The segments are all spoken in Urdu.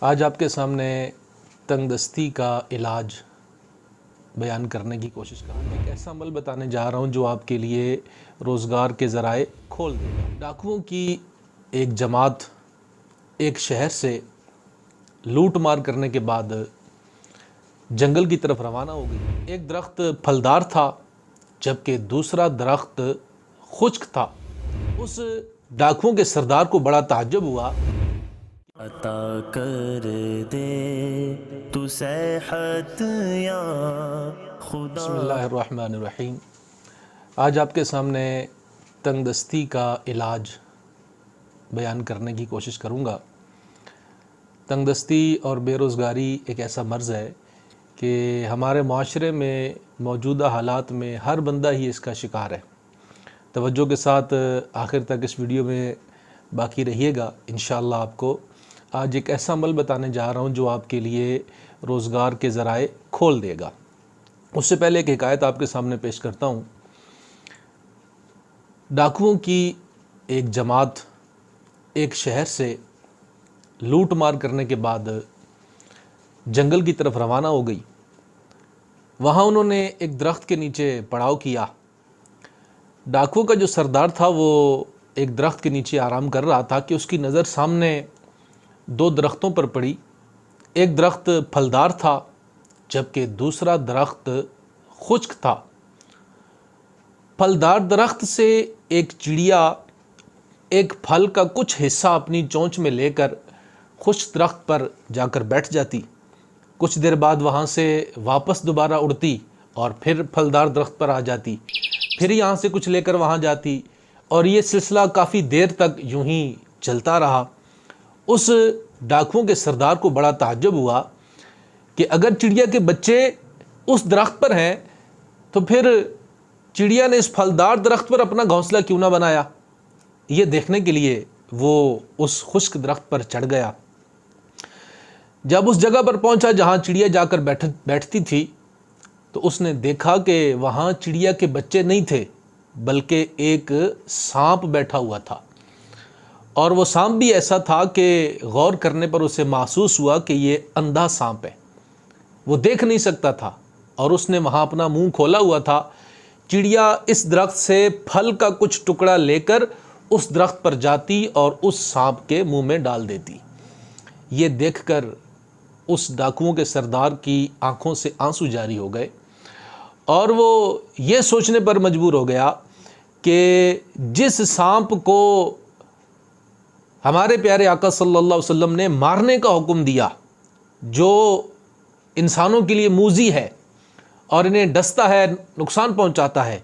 آج آپ کے سامنے تنگ دستی کا علاج بیان کرنے کی کوشش کروں گا۔ ایک ایسا عمل بتانے جا رہا ہوں جو آپ کے لیے روزگار کے ذرائع کھول دے گا۔ ڈاکوؤں کی ایک جماعت ایک شہر سے لوٹ مار کرنے کے بعد جنگل کی طرف روانہ ہو گئی۔ ایک درخت پھلدار تھا جبکہ دوسرا درخت خشک تھا۔ اس ڈاکوؤں کے سردار کو بڑا تعجب ہوا۔ عطا کر دے تو صحت یا خدا۔ بسم اللہ الرحمن الرحیم۔ آج آپ کے سامنے تنگ دستی کا علاج بیان کرنے کی کوشش کروں گا۔ تنگ دستی اور بے روزگاری ایک ایسا مرض ہے کہ ہمارے معاشرے میں موجودہ حالات میں ہر بندہ ہی اس کا شکار ہے۔ توجہ کے ساتھ آخر تک اس ویڈیو میں باقی رہیے گا۔ انشاءاللہ آپ کو آج ایک ایسا عمل بتانے جا رہا ہوں جو آپ کے لیے روزگار کے ذرائع کھول دے گا۔ اس سے پہلے ایک حکایت آپ کے سامنے پیش کرتا ہوں۔ ڈاکوؤں کی ایک جماعت ایک شہر سے لوٹ مار کرنے کے بعد جنگل کی طرف روانہ ہو گئی۔ وہاں انہوں نے ایک درخت کے نیچے پڑاؤ کیا۔ ڈاکوؤں کا جو سردار تھا وہ ایک درخت کے نیچے آرام کر رہا تھا کہ اس کی نظر سامنے دو درختوں پر پڑی۔ ایک درخت پھلدار تھا جبکہ دوسرا درخت خشک تھا۔ پھلدار درخت سے ایک چڑیا ایک پھل کا کچھ حصہ اپنی چونچ میں لے کر خشک درخت پر جا کر بیٹھ جاتی۔ کچھ دیر بعد وہاں سے واپس دوبارہ اڑتی اور پھر پھلدار درخت پر آ جاتی، پھر یہاں سے کچھ لے کر وہاں جاتی، اور یہ سلسلہ کافی دیر تک یوں ہی چلتا رہا۔ اس ڈاکوؤں کے سردار کو بڑا تعجب ہوا کہ اگر چڑیا کے بچے اس درخت پر ہیں تو پھر چڑیا نے اس پھلدار درخت پر اپنا گھونسلہ کیوں نہ بنایا۔ یہ دیکھنے کے لیے وہ اس خشک درخت پر چڑھ گیا۔ جب اس جگہ پر پہنچا جہاں چڑیا جا کر بیٹھتی تھی تو اس نے دیکھا کہ وہاں چڑیا کے بچے نہیں تھے بلکہ ایک سانپ بیٹھا ہوا تھا، اور وہ سانپ بھی ایسا تھا کہ غور کرنے پر اسے محسوس ہوا کہ یہ اندھا سانپ ہے، وہ دیکھ نہیں سکتا تھا، اور اس نے وہاں اپنا منہ کھولا ہوا تھا۔ چڑیا اس درخت سے پھل کا کچھ ٹکڑا لے کر اس درخت پر جاتی اور اس سانپ کے منہ میں ڈال دیتی۔ یہ دیکھ کر اس ڈاکوؤں کے سردار کی آنکھوں سے آنسو جاری ہو گئے، اور وہ یہ سوچنے پر مجبور ہو گیا کہ جس سانپ کو ہمارے پیارے آقا صلی اللہ علیہ وسلم نے مارنے کا حکم دیا، جو انسانوں کے لیے موذی ہے اور انہیں ڈستا ہے، نقصان پہنچاتا ہے،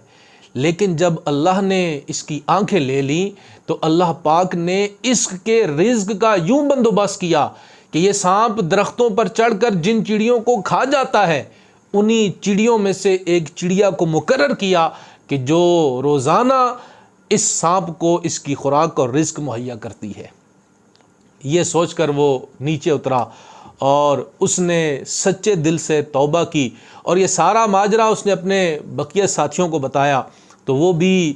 لیکن جب اللہ نے اس کی آنکھیں لے لیں تو اللہ پاک نے اس کے رزق کا یوں بندوبست کیا کہ یہ سانپ درختوں پر چڑھ کر جن چڑیوں کو کھا جاتا ہے انہی چڑیوں میں سے ایک چڑیا کو مقرر کیا کہ جو روزانہ اس سانپ کو اس کی خوراک اور رزق مہیا کرتی ہے۔ یہ سوچ کر وہ نیچے اترا اور اس نے سچے دل سے توبہ کی، اور یہ سارا ماجرا اس نے اپنے بقیہ ساتھیوں کو بتایا، تو وہ بھی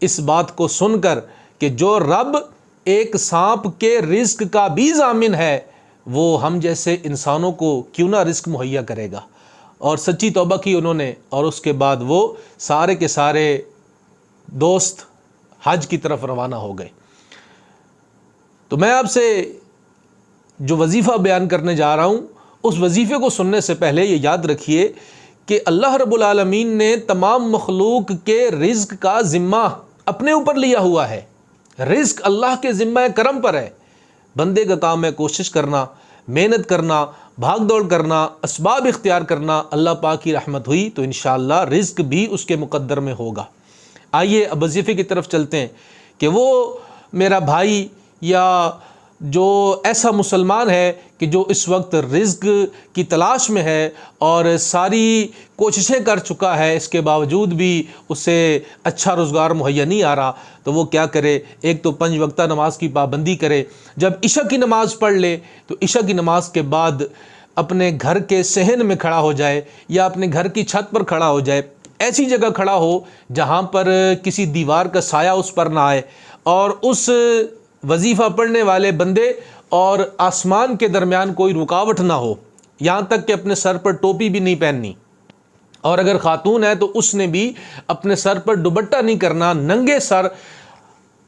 اس بات کو سن کر کہ جو رب ایک سانپ کے رزق کا بھی ضامن ہے وہ ہم جیسے انسانوں کو کیوں نہ رزق مہیا کرے گا، اور سچی توبہ کی انہوں نے، اور اس کے بعد وہ سارے کے سارے دوست حج کی طرف روانہ ہو گئے۔ تو میں آپ سے جو وظیفہ بیان کرنے جا رہا ہوں اس وظیفے کو سننے سے پہلے یہ یاد رکھیے کہ اللہ رب العالمین نے تمام مخلوق کے رزق کا ذمہ اپنے اوپر لیا ہوا ہے۔ رزق اللہ کے ذمہ کرم پر ہے۔ بندے کا کام ہے کوشش کرنا، محنت کرنا، بھاگ دوڑ کرنا، اسباب اختیار کرنا۔ اللہ پاک کی رحمت ہوئی تو انشاءاللہ رزق بھی اس کے مقدر میں ہوگا۔ آئیے اب وظیفے کی طرف چلتے ہیں کہ وہ میرا بھائی یا جو ایسا مسلمان ہے کہ جو اس وقت رزق کی تلاش میں ہے اور ساری کوششیں کر چکا ہے، اس کے باوجود بھی اسے اچھا روزگار مہیا نہیں آ رہا، تو وہ کیا کرے؟ ایک تو 5 وقتہ نماز کی پابندی کرے، جب عشاء کی نماز پڑھ لے تو عشاء کی نماز کے بعد اپنے گھر کے صحن میں کھڑا ہو جائے یا اپنے گھر کی چھت پر کھڑا ہو جائے، ایسی جگہ کھڑا ہو جہاں پر کسی دیوار کا سایہ اس پر نہ آئے، اور اس وظیفہ پڑھنے والے بندے اور آسمان کے درمیان کوئی رکاوٹ نہ ہو، یہاں تک کہ اپنے سر پر ٹوپی بھی نہیں پہننی، اور اگر خاتون ہے تو اس نے بھی اپنے سر پر دوپٹہ نہیں کرنا، ننگے سر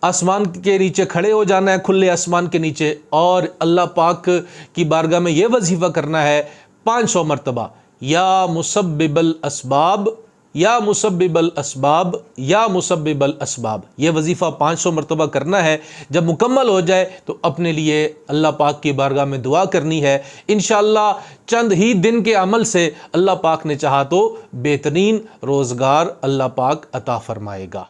آسمان کے نیچے کھڑے ہو جانا ہے، کھلے آسمان کے نیچے، اور اللہ پاک کی بارگاہ میں یہ وظیفہ کرنا ہے 500 مرتبہ، یا مسبب الاسباب یا مسبب الاسباب یا مسبب الاسباب، یہ وظیفہ 500 مرتبہ کرنا ہے۔ جب مکمل ہو جائے تو اپنے لیے اللہ پاک کی بارگاہ میں دعا کرنی ہے، انشاءاللہ چند ہی دن کے عمل سے اللہ پاک نے چاہا تو بہترین روزگار اللہ پاک عطا فرمائے گا۔